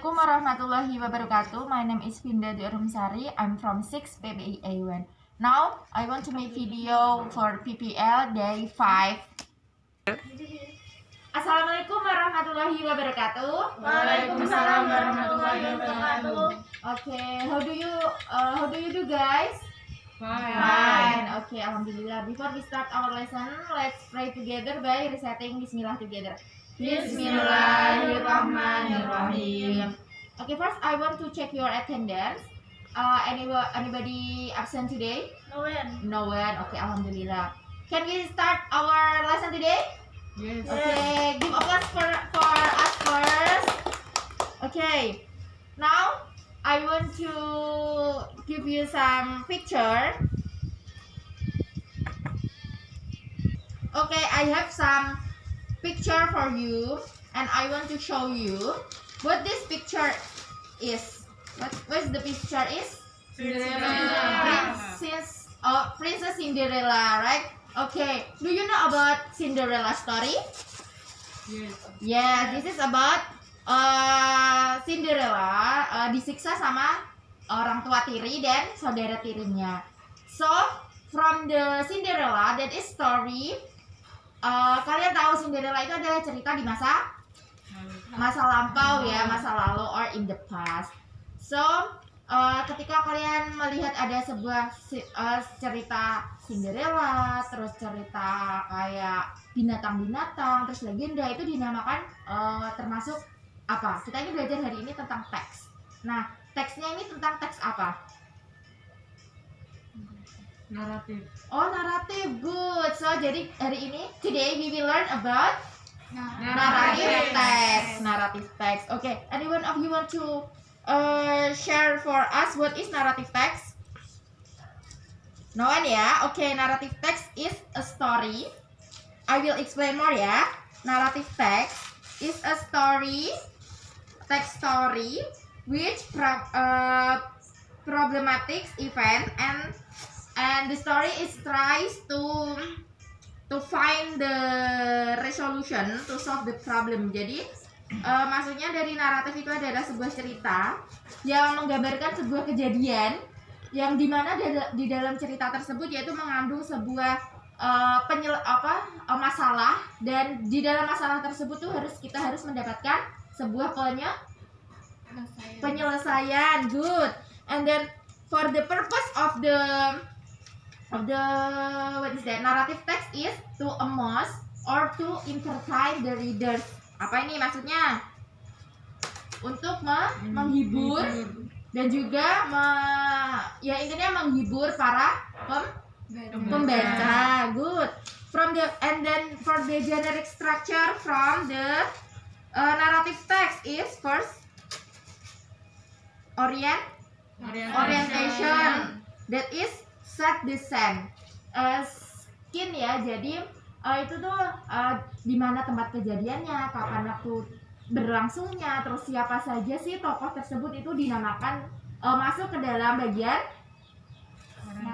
Assalamualaikum warahmatullahi wabarakatuh. My name is Vinda Durumsari. I'm from 6 PPI A1. Now, I want to make video for PPL day 5. Assalamualaikum warahmatullahi wabarakatuh. Waalaikumsalam warahmatullahi wabarakatuh. Okay, how do you do guys? Fine. Okay, alhamdulillah. Before we start our lesson, let's pray together by reciting Bismillah together. Bismillahirrahmanirrahim. Okay, first I want to check your attendance. Anybody absent today? No one. Okay, alhamdulillah. Can we start our lesson today? Yes. Okay, give applause for us first. Okay, now I want to give you some picture. Okay, I have some picture for you, and I want to show you what this picture is. What the picture is? Princess Cinderella, right? Okay, do you know about Cinderella story? Yes. Yeah, this is about Cinderella disiksa sama orang tua tiri dan saudara tirinya. So from the Cinderella, that is story. Kalian tahu Cinderella itu adalah cerita di masa lampau ya, masa lalu or in the past. So ketika kalian melihat ada sebuah cerita Cinderella, terus cerita kayak binatang-binatang, terus legenda, itu dinamakan termasuk apa? Kita ini belajar hari ini tentang teks. Nah, teksnya ini tentang teks apa? Naratif. Oh, naratif, good. So jadi hari ini today we will learn about narrative text. Narrative text. Okay, anyone of you want to share for us what is narrative text? No one ya? Okay, narrative text is a story. I will explain more ya. Narrative text is a text story which problematic event and the story is tries to find the resolution to solve the problem. Jadi maksudnya dari naratif itu adalah sebuah cerita yang menggambarkan sebuah kejadian yang dimana di dalam cerita tersebut yaitu mengandung sebuah masalah, dan di dalam masalah tersebut tuh kita harus mendapatkan sebuah penyelesaian. Good. And then for the purpose of the what is that narrative text is to amuse or to entertain the readers. Apa ini maksudnya? Untuk menghibur dan juga ya intinya menghibur para pembaca. Good. And then for the generic structure from the narrative text is first orientation, that is set the scene. Skin ya, jadi itu tuh di mana tempat kejadiannya, kapan waktu berlangsungnya, terus siapa saja sih tokoh tersebut, itu dinamakan masuk ke dalam bagian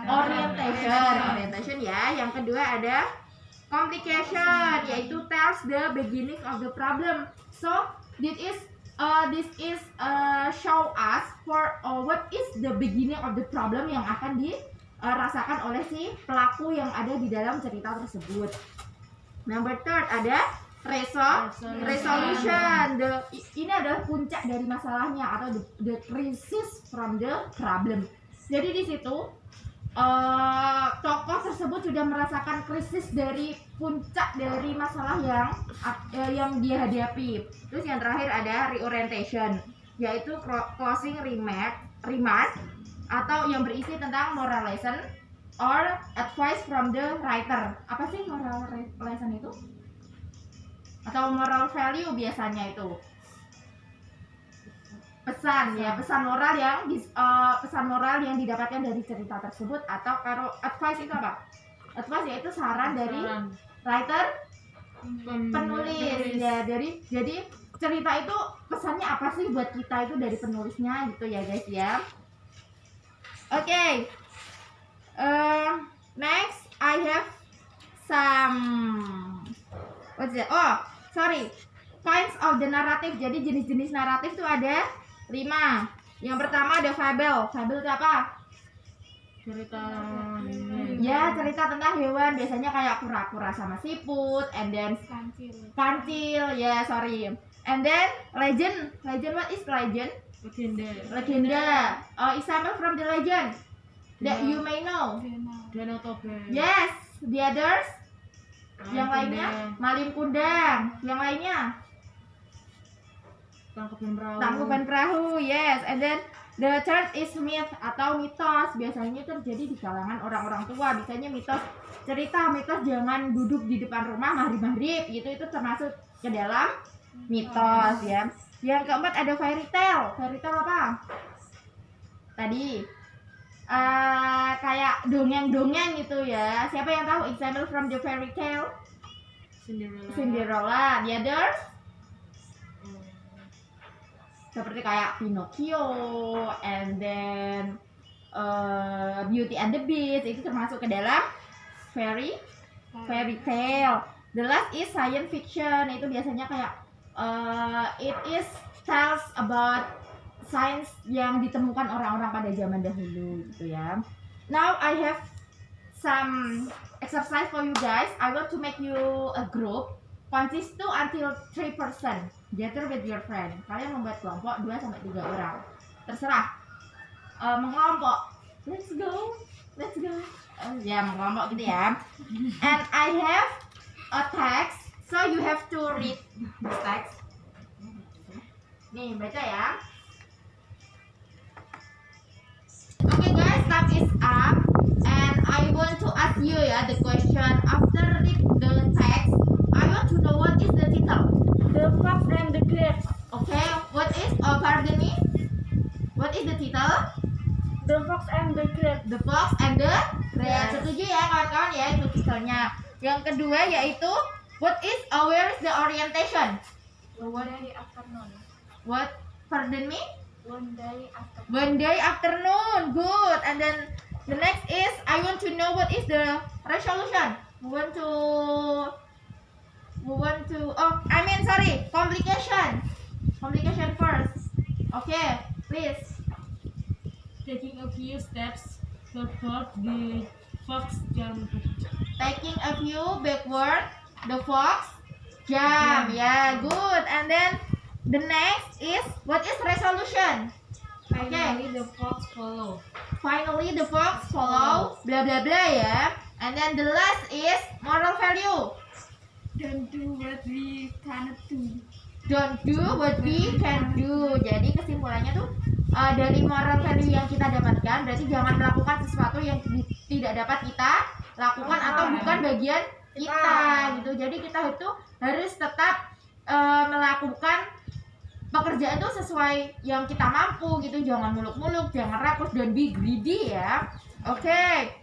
orientation ya. Yang kedua ada complication, yaitu tells the beginning of the problem. So this is show us for what is the beginning of the problem yang akan dirasakan oleh si pelaku yang ada di dalam cerita tersebut. Number third ada resolution. Ini adalah puncak dari masalahnya atau the crisis from the problem. Jadi di situ tokoh tersebut sudah merasakan krisis dari puncak dari masalah yang dia hadapi. Terus yang terakhir ada reorientation, yaitu closing remark atau yang berisi tentang moral lesson or advice from the writer. Apa sih moral lesson itu? Atau moral value biasanya itu? Pesan moral yang didapatkan dari cerita tersebut. Atau kalau advice itu apa? Advice yaitu saran dari writer, penulis ya. Jadi cerita itu pesannya apa sih buat kita itu dari penulisnya gitu ya guys ya. Okay. Next I have some what's that? Oh, sorry. kinds of the narrative. Jadi jenis-jenis naratif itu ada 5. Yang pertama ada fable. Fable itu apa? Cerita. Ya, cerita tentang hewan. Biasanya kayak kura-kura sama siput. And then kancil. Ya, sorry. And then legend. Legend, what is legend? Legenda. Example from the legend that you may know. Danau Toba. Yes. The others? Yang lainnya? Malin Kundang. Yang lainnya? Tangkuban Perahu. Yes. And then the third is myth atau mitos. Biasanya terjadi di kalangan orang-orang tua. Biasanya mitos cerita, mitos jangan duduk di depan rumah maghrib-maghrib gitu, itu termasuk ke dalam mitos ya. Yang keempat ada fairy tale. Fairy tale apa? Tadi kayak dongeng-dongeng gitu ya. Siapa yang tahu example from the fairy tale? Cinderella. The others? Seperti kayak Pinocchio, and then Beauty and the Beast, itu termasuk ke dalam fairy tale. The last is science fiction. Itu biasanya kayak it is tells about science yang ditemukan orang-orang pada zaman dahulu gitu ya. Now I have some exercise for you guys. I want to make you a group consist 2 until 3 person. Gather with your friend. Kalian membuat kelompok 2 sampai 3 orang. Terserah. Mengelompok. Let's go. Ya, mengelompok gitu ya. And I have a text. So you have to read this text. Nih, baca ya. Okay guys, time is up. And I want to ask you ya the question. After read the text, I want to know what is the title. The Fox and the Grapes. Okay, what is? Pardon me. What is the title? The Fox and the Grapes. The Fox and the Grapes. Setuju ya kawan-kawan ya, itu titelnya. Yang kedua yaitu what is? Where is the orientation? One day afternoon. What? Pardon me? One day afternoon. One day afternoon. Good. And then the next is I want to know what is the resolution. We want to. Complication. Complication first. Okay, please. Taking a few steps backward, the fox jumped. Taking a few backward, the fox jump. Yeah, good. And then the next is what is resolution? Finally, the fox follow. Finally, the fox follow. Blah blah blah ya. And then the last is moral value. Don't do what we cannot do. Don't do what we can do. Jadi kesimpulannya tuh dari moral value yang kita dapatkan, berarti jangan melakukan sesuatu yang tidak dapat kita lakukan atau bukan bagian kita gitu. Jadi kita itu harus tetap melakukan pekerjaan itu sesuai yang kita mampu gitu. Jangan muluk-muluk, jangan rakus, dan be greedy ya. Oke.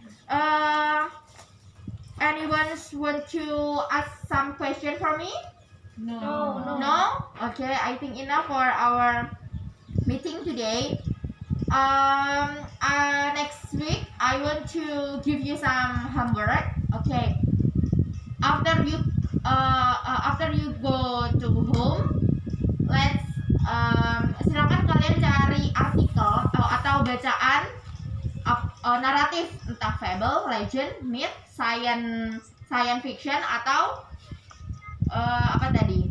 Anyone want to ask some question for me? No. No? Okay, I think enough for our meeting today. Next week I want to give you some homework. Okay. After you go to home, let's silakan kalian cari artikel atau bacaan naratif, entah fable, legend, myth, science fiction atau apa tadi?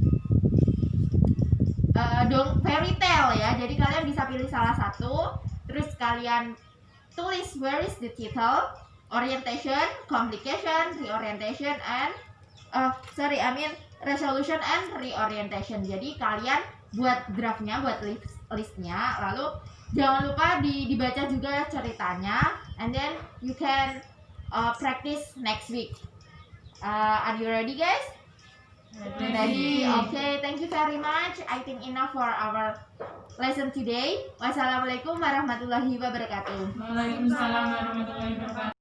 Fairy tale ya. Jadi kalian bisa pilih salah satu, terus kalian tulis where is the title, orientation, complication, reorientation and resolution and reorientation. Jadi kalian buat draftnya, buat listnya, lalu jangan lupa dibaca juga ceritanya, and then you can practice next week. Are you ready guys? Ready? Okay, thank you very much. I think enough for our lesson today. Wassalamualaikum warahmatullahi wabarakatuh. Waalaikumsalam warahmatullahi wabarakatuh.